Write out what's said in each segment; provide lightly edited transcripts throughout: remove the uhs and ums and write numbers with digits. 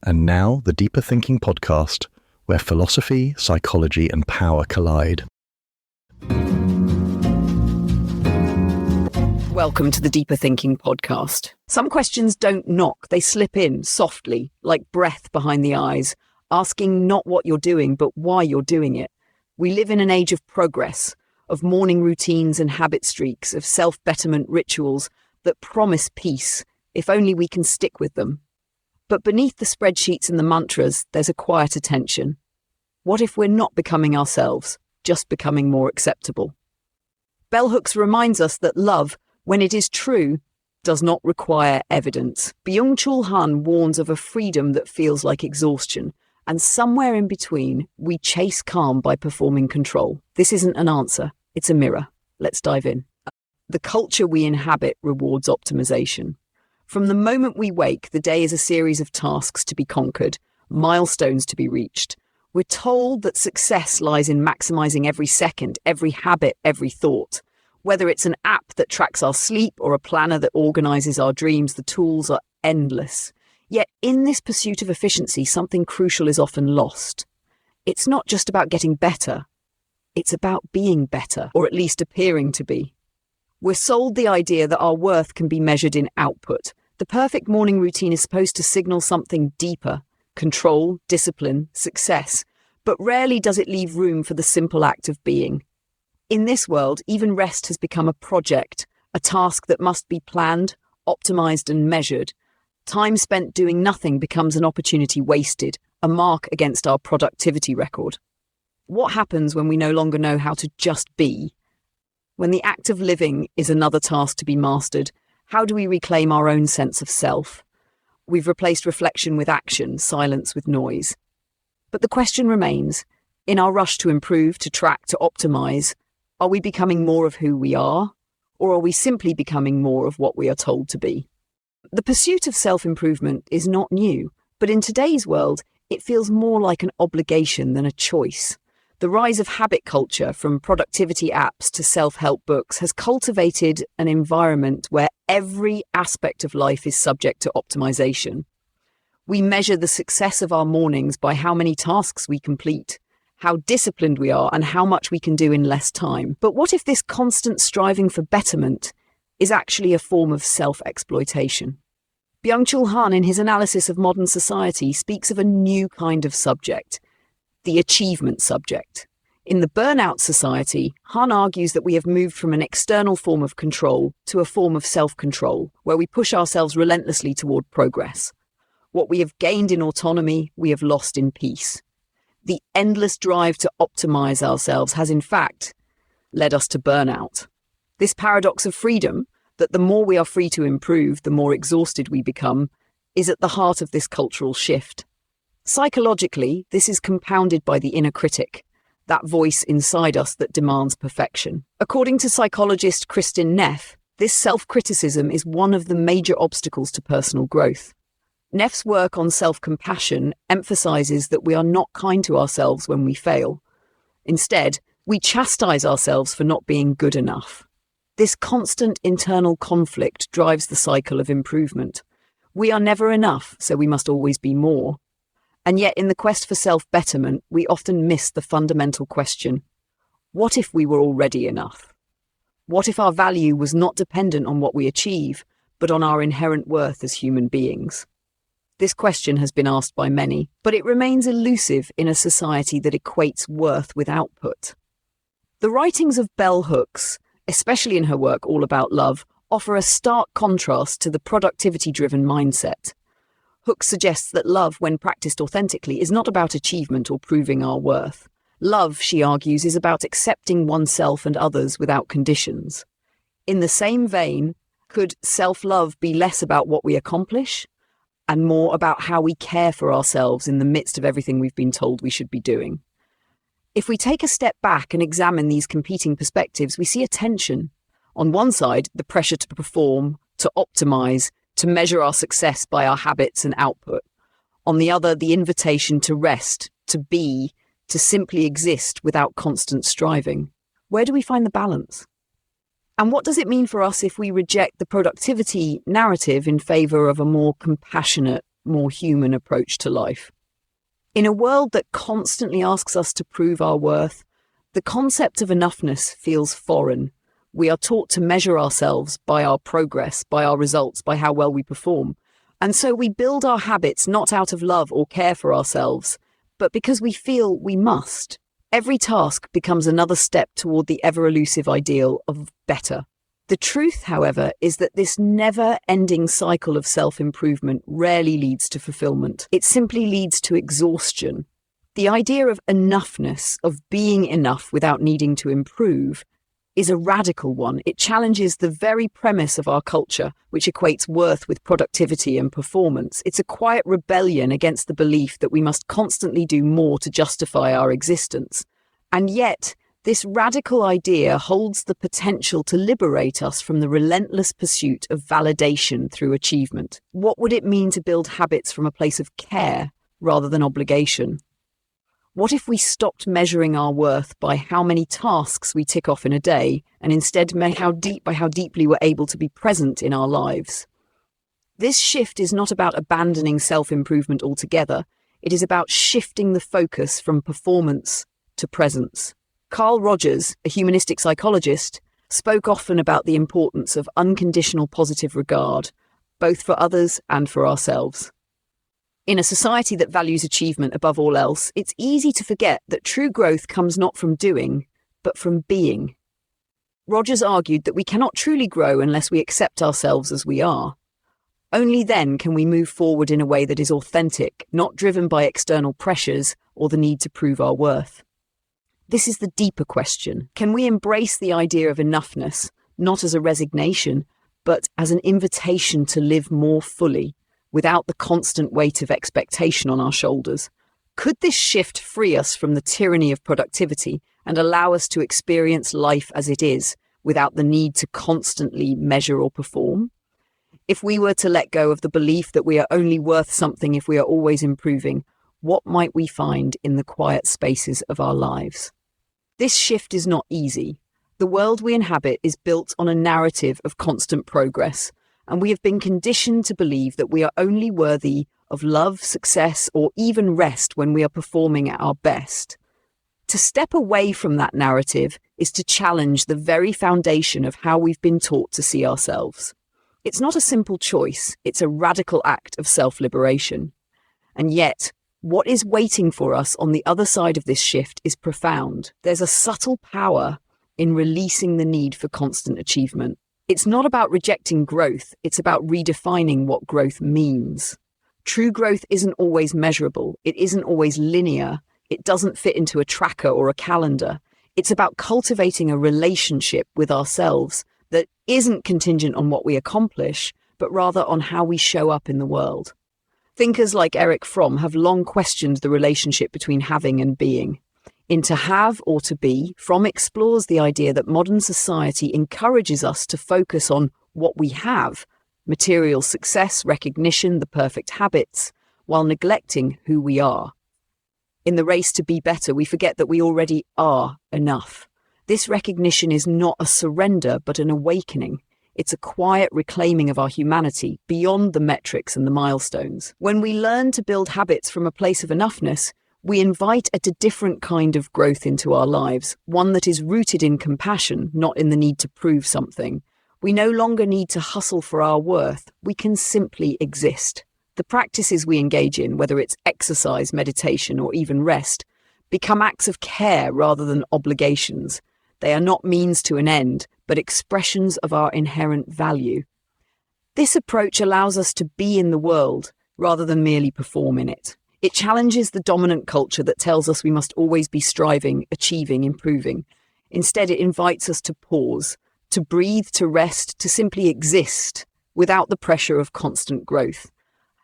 And now, the Deeper Thinking podcast, where philosophy, psychology, and power collide. Welcome to the Deeper Thinking podcast. Some questions don't knock, they slip in softly, like breath behind the eyes, asking not what you're doing, but why you're doing it. We live in an age of progress, of morning routines and habit streaks, of self-betterment rituals that promise peace, if only we can stick with them. But beneath the spreadsheets and the mantras, there's a quieter tension. What if we're not becoming ourselves, just becoming more acceptable? Bell Hooks reminds us that love, when it is true, does not require evidence. Byung-Chul Han warns of a freedom that feels like exhaustion, and somewhere in between, we chase calm by performing control. This isn't an answer, it's a mirror. Let's dive in. The culture we inhabit rewards optimization. From the moment we wake, the day is a series of tasks to be conquered, milestones to be reached. We're told that success lies in maximizing every second, every habit, every thought. Whether it's an app that tracks our sleep or a planner that organizes our dreams, the tools are endless. Yet in this pursuit of efficiency, something crucial is often lost. It's not just about getting better. It's about being better, or at least appearing to be. We're sold the idea that our worth can be measured in output. The perfect morning routine is supposed to signal something deeper: control, discipline, success. But rarely does it leave room for the simple act of being. In this world, even rest has become a project, a task that must be planned, optimized, and measured. Time spent doing nothing becomes an opportunity wasted, a mark against our productivity record. What happens when we no longer know how to just be? When the act of living is another task to be mastered, how do we reclaim our own sense of self? We've replaced reflection with action, silence with noise. But the question remains, in our rush to improve, to track, to optimize, are we becoming more of who we are, or are we simply becoming more of what we are told to be? The pursuit of self-improvement is not new, but in today's world, it feels more like an obligation than a choice. The rise of habit culture, from productivity apps to self-help books, has cultivated an environment where every aspect of life is subject to optimization. We measure the success of our mornings by how many tasks we complete, how disciplined we are, and how much we can do in less time. But what if this constant striving for betterment is actually a form of self-exploitation? Byung-Chul Han, in his analysis of modern society, speaks of a new kind of subject, the achievement subject. In the burnout society, Han argues that we have moved from an external form of control to a form of self-control, where we push ourselves relentlessly toward progress. What we have gained in autonomy, we have lost in peace. The endless drive to optimize ourselves has, in fact, led us to burnout. This paradox of freedom, that the more we are free to improve, the more exhausted we become, is at the heart of this cultural shift. Psychologically, this is compounded by the inner critic, that voice inside us that demands perfection. According to psychologist Neff, this self-criticism is one of the major obstacles to personal growth. Neff's work on self-compassion emphasizes that we are not kind to ourselves when we fail. Instead, we chastise ourselves for not being good enough. This constant internal conflict drives the cycle of improvement. We are never enough, so we must always be more. And yet, in the quest for self-betterment, we often miss the fundamental question: what if we were already enough? What if our value was not dependent on what we achieve, but on our inherent worth as human beings? This question has been asked by many, but it remains elusive in a society that equates worth with output. The writings of Bell Hooks, especially in her work All About Love, offer a stark contrast to the productivity-driven mindset. Hooks suggests that love, when practiced authentically, is not about achievement or proving our worth. Love, she argues, is about accepting oneself and others without conditions. In the same vein, could self-love be less about what we accomplish and more about how we care for ourselves in the midst of everything we've been told we should be doing? If we take a step back and examine these competing perspectives, we see a tension. On one side, the pressure to perform, to optimize, to measure our success by our habits and output. On the other, the invitation to rest, to be, to simply exist without constant striving. Where do we find the balance? And what does it mean for us if we reject the productivity narrative in favor of a more compassionate, more human approach to life. In a world that constantly asks us to prove our worth, the concept of enoughness feels foreign. We are taught to measure ourselves by our progress, by our results, by how well we perform. And so we build our habits not out of love or care for ourselves, but because we feel we must. Every task becomes another step toward the ever-elusive ideal of better. The truth, however, is that this never-ending cycle of self-improvement rarely leads to fulfillment. It simply leads to exhaustion. The idea of enoughness, of being enough without needing to improve, is a radical one. It challenges the very premise of our culture, which equates worth with productivity and performance. It's a quiet rebellion against the belief that we must constantly do more to justify our existence. And yet, this radical idea holds the potential to liberate us from the relentless pursuit of validation through achievement. What would it mean to build habits from a place of care rather than obligation? What if we stopped measuring our worth by how many tasks we tick off in a day and instead by how deeply we're able to be present in our lives? This shift is not about abandoning self-improvement altogether. It is about shifting the focus from performance to presence. Carl Rogers, a humanistic psychologist, spoke often about the importance of unconditional positive regard, both for others and for ourselves. In a society that values achievement above all else, it's easy to forget that true growth comes not from doing, but from being. Rogers argued that we cannot truly grow unless we accept ourselves as we are. Only then can we move forward in a way that is authentic, not driven by external pressures or the need to prove our worth. This is the deeper question. Can we embrace the idea of enoughness, not as a resignation, but as an invitation to live more fully, without the constant weight of expectation on our shoulders? Could this shift free us from the tyranny of productivity and allow us to experience life as it is, without the need to constantly measure or perform? If we were to let go of the belief that we are only worth something if we are always improving, what might we find in the quiet spaces of our lives? This shift is not easy. The world we inhabit is built on a narrative of constant progress, and we have been conditioned to believe that we are only worthy of love, success, or even rest when we are performing at our best. To step away from that narrative is to challenge the very foundation of how we've been taught to see ourselves. It's not a simple choice, it's a radical act of self-liberation. And yet, what is waiting for us on the other side of this shift is profound. There's a subtle power in releasing the need for constant achievement. It's not about rejecting growth, it's about redefining what growth means. True growth isn't always measurable, it isn't always linear, it doesn't fit into a tracker or a calendar. It's about cultivating a relationship with ourselves that isn't contingent on what we accomplish, but rather on how we show up in the world. Thinkers like Erich Fromm have long questioned the relationship between having and being. In To Have or To Be, Fromm explores the idea that modern society encourages us to focus on what we have, material success, recognition, the perfect habits, while neglecting who we are. In the race to be better, we forget that we already are enough. This recognition is not a surrender, but an awakening. It's a quiet reclaiming of our humanity beyond the metrics and the milestones. When we learn to build habits from a place of enoughness, we invite a different kind of growth into our lives, one that is rooted in compassion, not in the need to prove something. We no longer need to hustle for our worth. We can simply exist. The practices we engage in, whether it's exercise, meditation, or even rest, become acts of care rather than obligations. They are not means to an end, but expressions of our inherent value. This approach allows us to be in the world rather than merely perform in it. It challenges the dominant culture that tells us we must always be striving, achieving, improving. Instead, it invites us to pause, to breathe, to rest, to simply exist without the pressure of constant growth.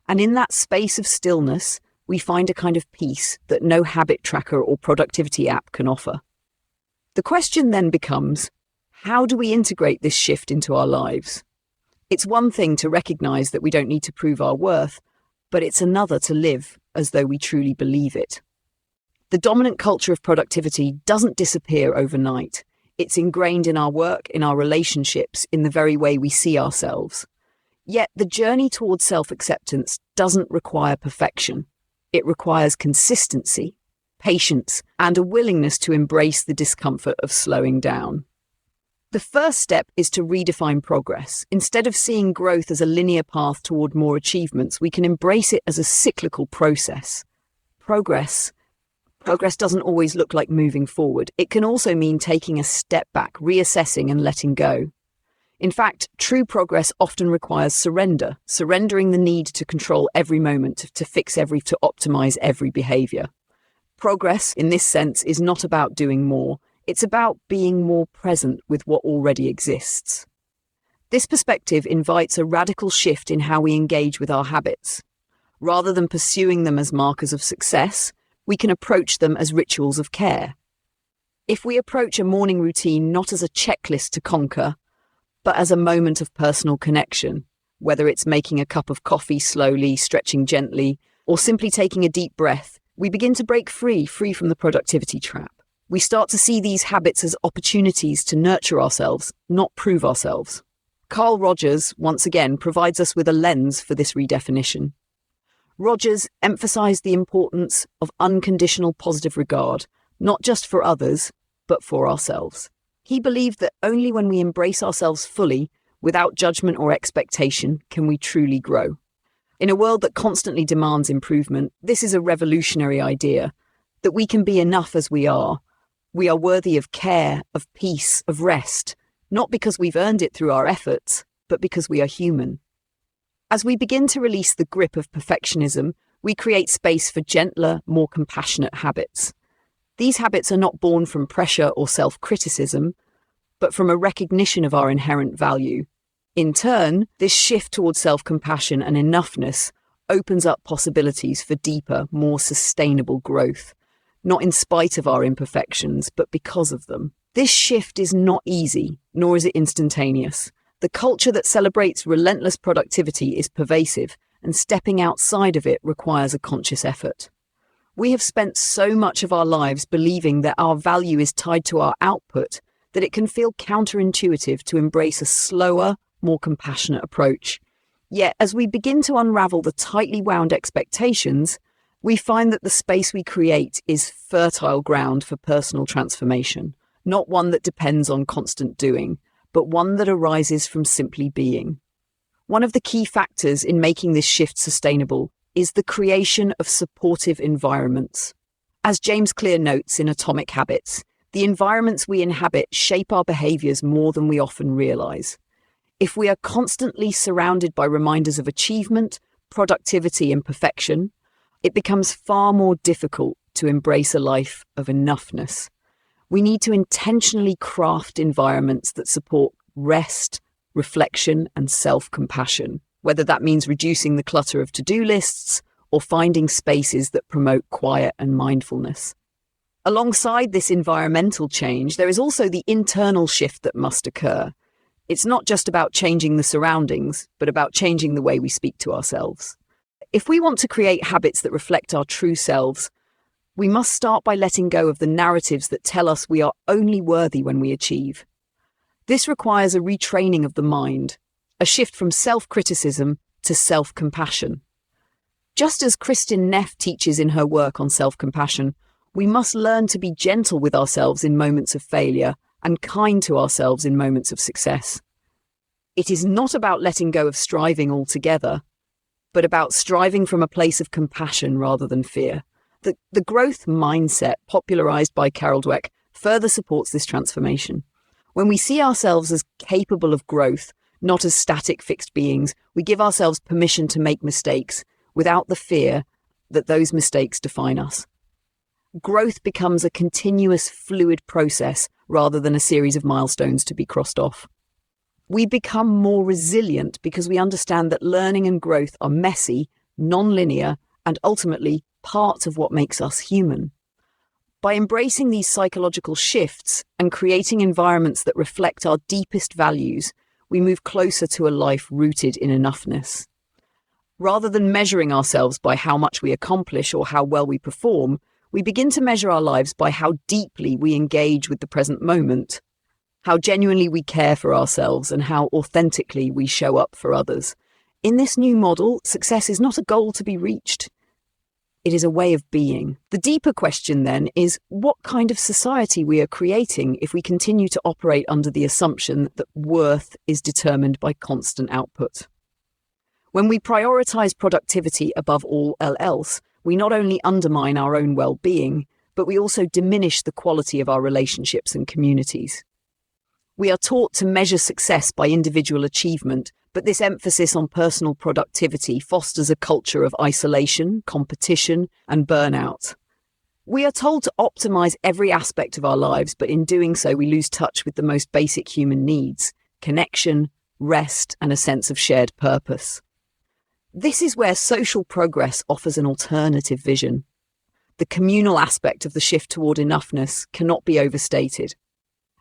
And in that space of stillness, we find a kind of peace that no habit tracker or productivity app can offer. The question then becomes, how do we integrate this shift into our lives? It's one thing to recognize that we don't need to prove our worth, but it's another to live as though we truly believe it. The dominant culture of productivity doesn't disappear overnight. It's ingrained in our work, in our relationships, in the very way we see ourselves. Yet the journey towards self-acceptance doesn't require perfection. It requires consistency, patience, and a willingness to embrace the discomfort of slowing down. The first step is to redefine progress. Instead of seeing growth as a linear path toward more achievements, we can embrace it as a cyclical process. Progress doesn't always look like moving forward. It can also mean taking a step back, reassessing and letting go. In fact, true progress often requires surrendering the need to control every moment, to optimize every behavior. Progress, in this sense, is not about doing more. It's about being more present with what already exists. This perspective invites a radical shift in how we engage with our habits. Rather than pursuing them as markers of success, we can approach them as rituals of care. If we approach a morning routine not as a checklist to conquer, but as a moment of personal connection, whether it's making a cup of coffee slowly, stretching gently, or simply taking a deep breath, we begin to break free from the productivity trap. We start to see these habits as opportunities to nurture ourselves, not prove ourselves. Carl Rogers, once again, provides us with a lens for this redefinition. Rogers emphasized the importance of unconditional positive regard, not just for others, but for ourselves. He believed that only when we embrace ourselves fully, without judgment or expectation, can we truly grow. In a world that constantly demands improvement, this is a revolutionary idea, that we can be enough as we are. We are worthy of care, of peace, of rest, not because we've earned it through our efforts, but because we are human. As we begin to release the grip of perfectionism, we create space for gentler, more compassionate habits. These habits are not born from pressure or self-criticism, but from a recognition of our inherent value. In turn, this shift towards self-compassion and enoughness opens up possibilities for deeper, more sustainable growth. Not in spite of our imperfections, but because of them. This shift is not easy, nor is it instantaneous. The culture that celebrates relentless productivity is pervasive, and stepping outside of it requires a conscious effort. We have spent so much of our lives believing that our value is tied to our output that it can feel counterintuitive to embrace a slower, more compassionate approach. Yet, as we begin to unravel the tightly wound expectations, we find that the space we create is fertile ground for personal transformation, not one that depends on constant doing, but one that arises from simply being. One of the key factors in making this shift sustainable is the creation of supportive environments. As James Clear notes in Atomic Habits, the environments we inhabit shape our behaviors more than we often realize. If we are constantly surrounded by reminders of achievement, productivity, and perfection, it becomes far more difficult to embrace a life of enoughness. We need to intentionally craft environments that support rest, reflection, and self-compassion, whether that means reducing the clutter of to-do lists or finding spaces that promote quiet and mindfulness. Alongside this environmental change, there is also the internal shift that must occur. It's not just about changing the surroundings, but about changing the way we speak to ourselves. If we want to create habits that reflect our true selves, we must start by letting go of the narratives that tell us we are only worthy when we achieve. This requires a retraining of the mind, a shift from self-criticism to self-compassion. Just as Kristin Neff teaches in her work on self-compassion, we must learn to be gentle with ourselves in moments of failure and kind to ourselves in moments of success. It is not about letting go of striving altogether, but about striving from a place of compassion rather than fear. The growth mindset, popularized by Carol Dweck, further supports this transformation. When we see ourselves as capable of growth, not as static, fixed beings, we give ourselves permission to make mistakes without the fear that those mistakes define us. Growth becomes a continuous, fluid process rather than a series of milestones to be crossed off. We become more resilient because we understand that learning and growth are messy, non-linear, and ultimately part of what makes us human. By embracing these psychological shifts and creating environments that reflect our deepest values, we move closer to a life rooted in enoughness. Rather than measuring ourselves by how much we accomplish or how well we perform, we begin to measure our lives by how deeply we engage with the present moment, how genuinely we care for ourselves, and how authentically we show up for others. In this new model, success is not a goal to be reached. It is a way of being. The deeper question then is what kind of society we are creating if we continue to operate under the assumption that worth is determined by constant output. When we prioritize productivity above all else, we not only undermine our own well-being, but we also diminish the quality of our relationships and communities. We are taught to measure success by individual achievement, but this emphasis on personal productivity fosters a culture of isolation, competition, and burnout. We are told to optimize every aspect of our lives, but in doing so, we lose touch with the most basic human needs: connection, rest, and a sense of shared purpose. This is where social progress offers an alternative vision. The communal aspect of the shift toward enoughness cannot be overstated.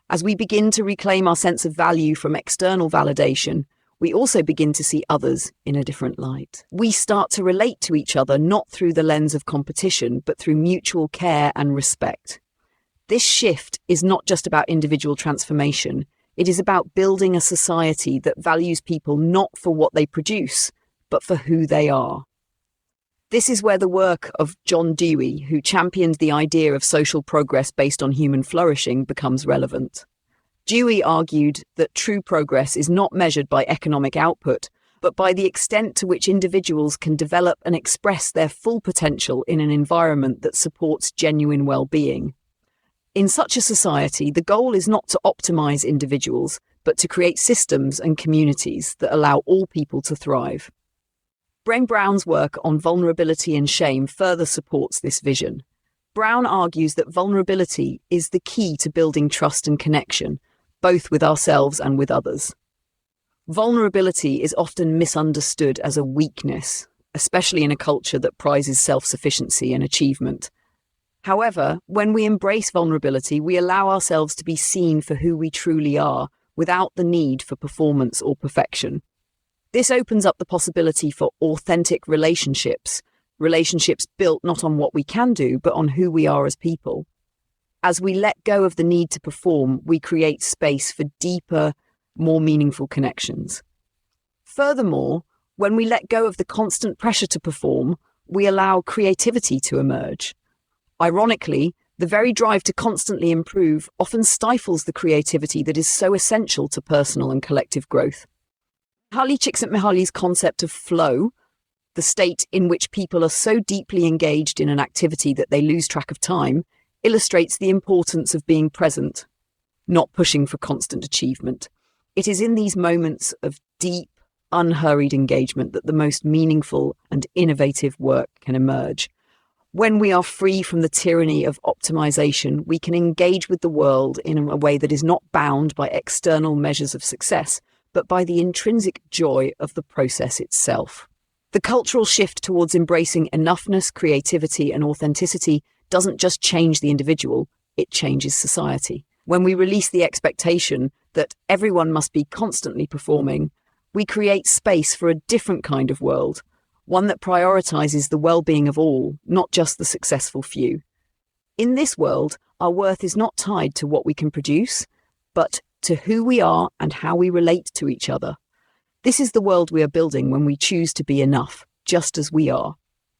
As we begin to reclaim our sense of value from external validation, we also begin to see others in a different light. We start to relate to each other not through the lens of competition, but through mutual care and respect. This shift is not just about individual transformation. It is about building a society that values people not for what they produce, but for who they are. This is where the work of John Dewey, who championed the idea of social progress based on human flourishing, becomes relevant. Dewey argued that true progress is not measured by economic output, but by the extent to which individuals can develop and express their full potential in an environment that supports genuine well-being. In such a society, the goal is not to optimize individuals, but to create systems and communities that allow all people to thrive. Brené Brown's work on vulnerability and shame further supports this vision. Brown argues that vulnerability is the key to building trust and connection, both with ourselves and with others. Vulnerability is often misunderstood as a weakness, especially in a culture that prizes self-sufficiency and achievement. However, when we embrace vulnerability, we allow ourselves to be seen for who we truly are, without the need for performance or perfection. This opens up the possibility for authentic relationships built not on what we can do, but on who we are as people. As we let go of the need to perform, we create space for deeper, more meaningful connections. Furthermore, when we let go of the constant pressure to perform, we allow creativity to emerge. Ironically, the very drive to constantly improve often stifles the creativity that is so essential to personal and collective growth. Mihaly Csikszentmihalyi's concept of flow, the state in which people are so deeply engaged in an activity that they lose track of time, illustrates the importance of being present, not pushing for constant achievement. It is in these moments of deep, unhurried engagement that the most meaningful and innovative work can emerge. When we are free from the tyranny of optimization, we can engage with the world in a way that is not bound by external measures of success, but by the intrinsic joy of the process itself. The cultural shift towards embracing enoughness, creativity, and authenticity doesn't just change the individual, it changes society. When we release the expectation that everyone must be constantly performing, we create space for a different kind of world, one that prioritizes the well-being of all, not just the successful few. In this world, our worth is not tied to what we can produce, but to who we are and how we relate to each other. This is the world we are building when we choose to be enough, just as we are.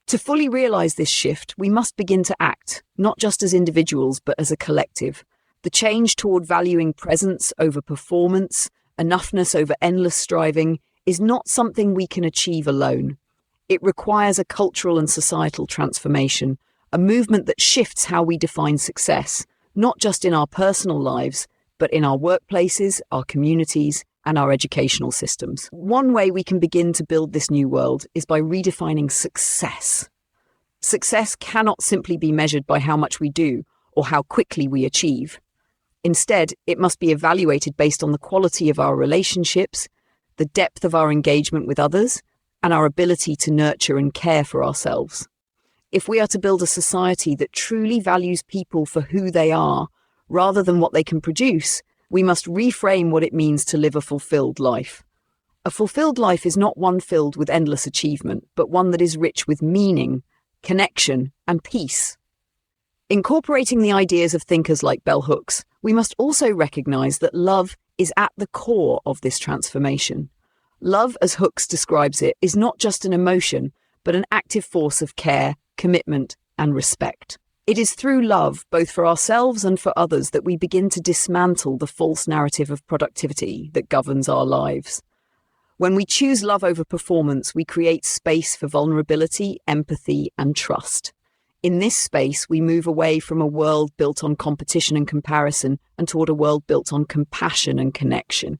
To fully realize this shift, we must begin to act, not just as individuals, but as a collective. The change toward valuing presence over performance, enoughness over endless striving, is not something we can achieve alone. It requires a cultural and societal transformation, a movement that shifts how we define success, not just in our personal lives, but in our workplaces, our communities, and our educational systems. One way we can begin to build this new world is by redefining success. Success cannot simply be measured by how much we do or how quickly we achieve. Instead, it must be evaluated based on the quality of our relationships, the depth of our engagement with others, and our ability to nurture and care for ourselves. If we are to build a society that truly values people for who they are, rather than what they can produce, we must reframe what it means to live a fulfilled life. A fulfilled life is not one filled with endless achievement, but one that is rich with meaning, connection, and peace. Incorporating the ideas of thinkers like bell hooks, we must also recognize that love is at the core of this transformation. Love, as Hooks describes it, is not just an emotion, but an active force of care, commitment, and respect. It is through love, both for ourselves and for others, that we begin to dismantle the false narrative of productivity that governs our lives. When we choose love over performance, we create space for vulnerability, empathy, and trust. In this space, we move away from a world built on competition and comparison and toward a world built on compassion and connection.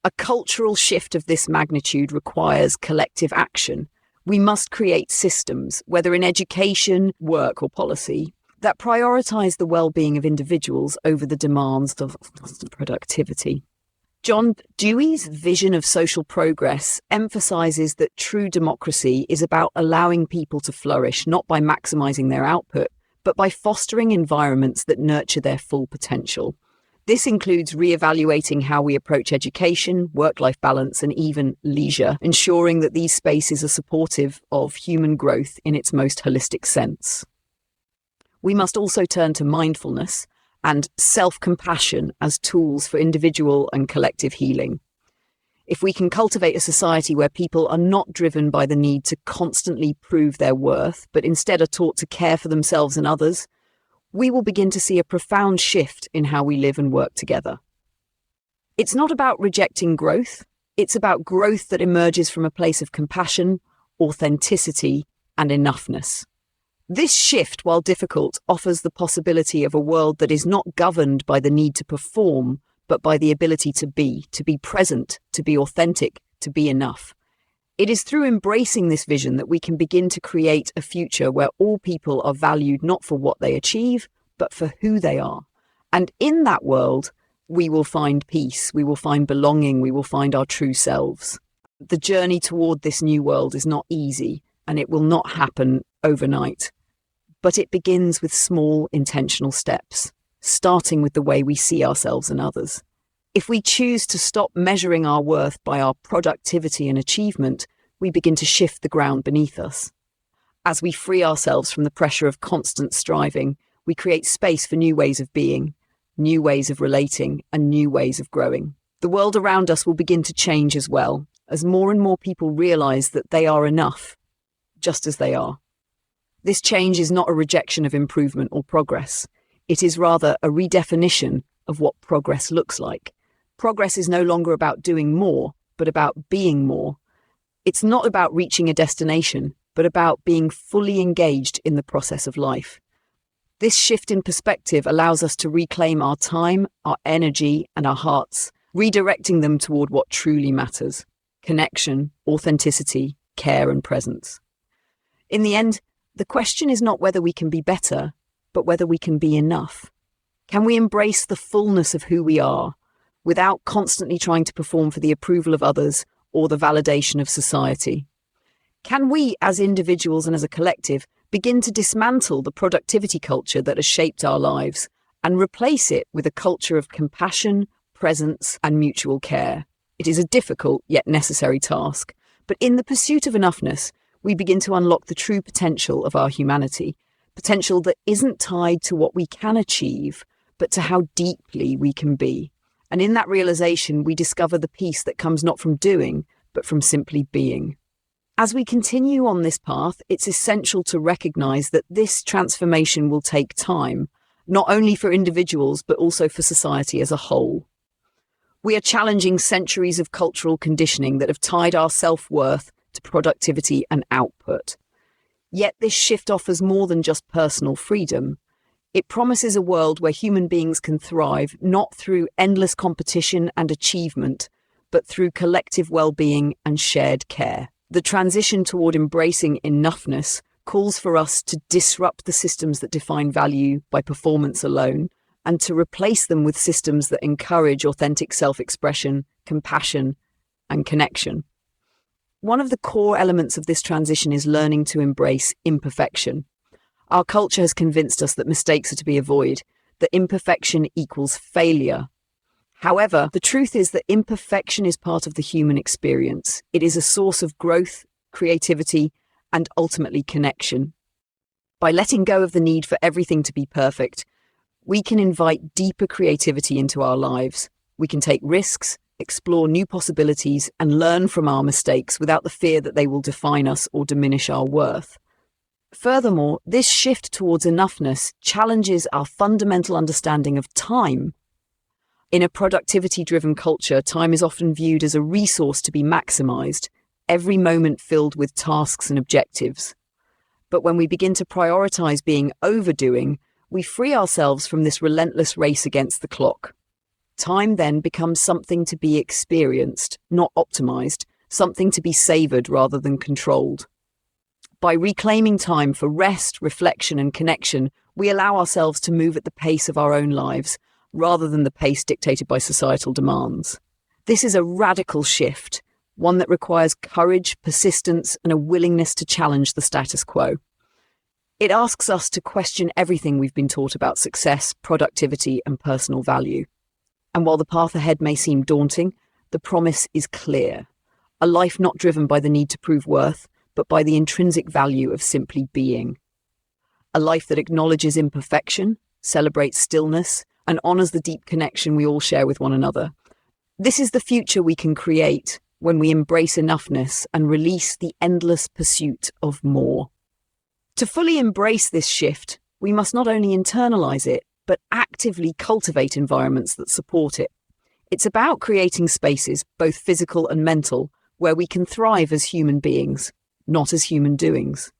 A cultural shift of this magnitude requires collective action. We must create systems, whether in education, work, or policy, that prioritize the well-being of individuals over the demands of productivity. John Dewey's vision of social progress emphasizes that true democracy is about allowing people to flourish, not by maximizing their output, but by fostering environments that nurture their full potential. This includes re-evaluating how we approach education, work-life balance, and even leisure, ensuring that these spaces are supportive of human growth in its most holistic sense. We must also turn to mindfulness and self-compassion as tools for individual and collective healing. If we can cultivate a society where people are not driven by the need to constantly prove their worth, but instead are taught to care for themselves and others, we will begin to see a profound shift in how we live and work together. It's not about rejecting growth. It's about growth that emerges from a place of compassion, authenticity, and enoughness. This shift, while difficult, offers the possibility of a world that is not governed by the need to perform, but by the ability to be present, to be authentic, to be enough. It is through embracing this vision that we can begin to create a future where all people are valued not for what they achieve, but for who they are. And in that world, we will find peace, we will find belonging, we will find our true selves. The journey toward this new world is not easy, and it will not happen overnight. But it begins with small, intentional steps, starting with the way we see ourselves and others. If we choose to stop measuring our worth by our productivity and achievement, we begin to shift the ground beneath us. As we free ourselves from the pressure of constant striving, we create space for new ways of being, new ways of relating, and new ways of growing. The world around us will begin to change as well, as more and more people realize that they are enough, just as they are. This change is not a rejection of improvement or progress. It is rather a redefinition of what progress looks like. Progress is no longer about doing more, but about being more. It's not about reaching a destination, but about being fully engaged in the process of life. This shift in perspective allows us to reclaim our time, our energy, and our hearts, redirecting them toward what truly matters: connection, authenticity, care, and presence. In the end, the question is not whether we can be better, but whether we can be enough. Can we embrace the fullness of who we are, without constantly trying to perform for the approval of others or the validation of society? Can we, as individuals and as a collective, begin to dismantle the productivity culture that has shaped our lives and replace it with a culture of compassion, presence, and mutual care? It is a difficult yet necessary task, but in the pursuit of enoughness, we begin to unlock the true potential of our humanity, potential that isn't tied to what we can achieve, but to how deeply we can be. And in that realization, we discover the peace that comes not from doing, but from simply being. As we continue on this path, it's essential to recognize that this transformation will take time, not only for individuals, but also for society as a whole. We are challenging centuries of cultural conditioning that have tied our self-worth to productivity and output. Yet this shift offers more than just personal freedom. It promises a world where human beings can thrive not through endless competition and achievement, but through collective well-being and shared care. The transition toward embracing enoughness calls for us to disrupt the systems that define value by performance alone, and to replace them with systems that encourage authentic self-expression, compassion, and connection. One of the core elements of this transition is learning to embrace imperfection. Our culture has convinced us that mistakes are to be avoided, that imperfection equals failure. However, the truth is that imperfection is part of the human experience. It is a source of growth, creativity, and ultimately connection. By letting go of the need for everything to be perfect, we can invite deeper creativity into our lives. We can take risks, explore new possibilities, and learn from our mistakes without the fear that they will define us or diminish our worth. Furthermore, this shift towards enoughness challenges our fundamental understanding of time. In a productivity-driven culture, time is often viewed as a resource to be maximized, every moment filled with tasks and objectives. But when we begin to prioritize being overdoing, we free ourselves from this relentless race against the clock. Time then becomes something to be experienced, not optimized, something to be savored rather than controlled. By reclaiming time for rest, reflection, and connection, we allow ourselves to move at the pace of our own lives, rather than the pace dictated by societal demands. This is a radical shift, one that requires courage, persistence, and a willingness to challenge the status quo. It asks us to question everything we've been taught about success, productivity, and personal value. And while the path ahead may seem daunting, the promise is clear. A life not driven by the need to prove worth, but by the intrinsic value of simply being. A life that acknowledges imperfection, celebrates stillness, and honors the deep connection we all share with one another. This is the future we can create when we embrace enoughness and release the endless pursuit of more. To fully embrace this shift, we must not only internalize it, but actively cultivate environments that support it. It's about creating spaces, both physical and mental, where we can thrive as human beings, not as human doings.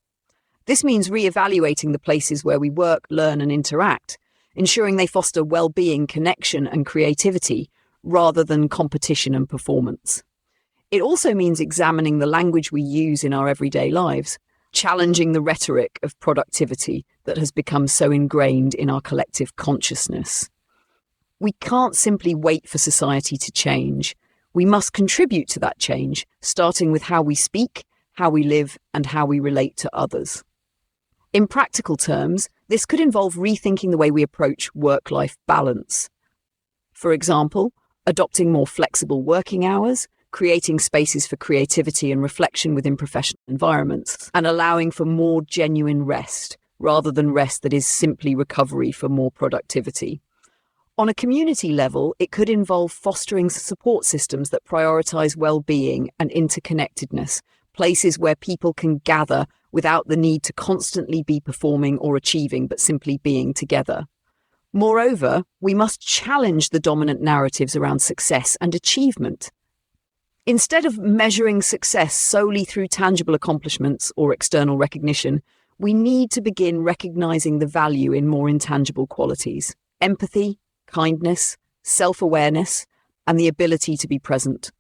This means re-evaluating the places where we work, learn, and interact, ensuring they foster well-being, connection, and creativity, rather than competition and performance. It also means examining the language we use in our everyday lives, challenging the rhetoric of productivity that has become so ingrained in our collective consciousness. We can't simply wait for society to change. We must contribute to that change, starting with how we speak, how we live, and how we relate to others. In practical terms, this could involve rethinking the way we approach work-life balance. For example, adopting more flexible working hours, creating spaces for creativity and reflection within professional environments, and allowing for more genuine rest, rather than rest that is simply recovery for more productivity. On a community level, it could involve fostering support systems that prioritize well-being and interconnectedness, places where people can gather without the need to constantly be performing or achieving, but simply being together. Moreover, we must challenge the dominant narratives around success and achievement. Instead of measuring success solely through tangible accomplishments or external recognition, we need to begin recognizing the value in more intangible qualities: empathy, kindness, self-awareness, and the ability to be present.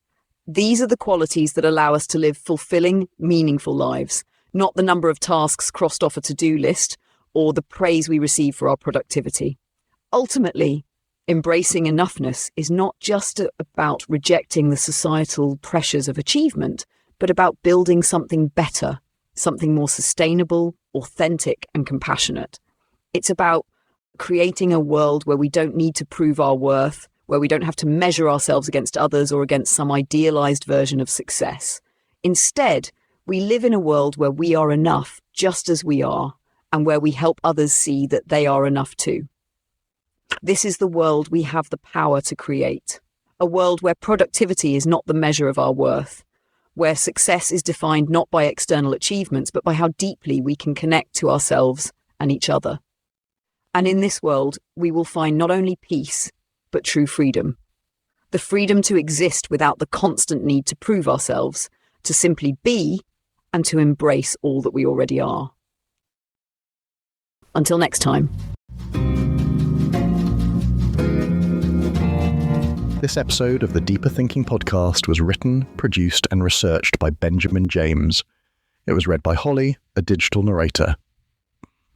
These are the qualities that allow us to live fulfilling, meaningful lives, not the number of tasks crossed off a to-do list or the praise we receive for our productivity. Ultimately, embracing enoughness is not just about rejecting the societal pressures of achievement, but about building something better, something more sustainable, authentic, and compassionate. It's about creating a world where we don't need to prove our worth, where we don't have to measure ourselves against others or against some idealized version of success. Instead, we live in a world where we are enough just as we are, and where we help others see that they are enough too. This is the world we have the power to create. A world where productivity is not the measure of our worth, where success is defined not by external achievements, but by how deeply we can connect to ourselves and each other. And in this world, we will find not only peace, but true freedom. The freedom to exist without the constant need to prove ourselves, to simply be, and to embrace all that we already are. Until next time. This episode of the Deeper Thinking podcast was written, produced, and researched by Benjamin James. It was read by Holly, a digital narrator.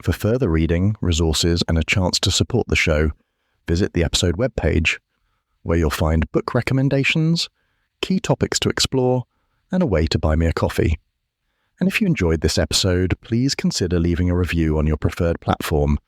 For further reading, resources, and a chance to support the show, visit the episode webpage, where you'll find book recommendations, key topics to explore, and a way to buy me a coffee. And if you enjoyed this episode, please consider leaving a review on your preferred platform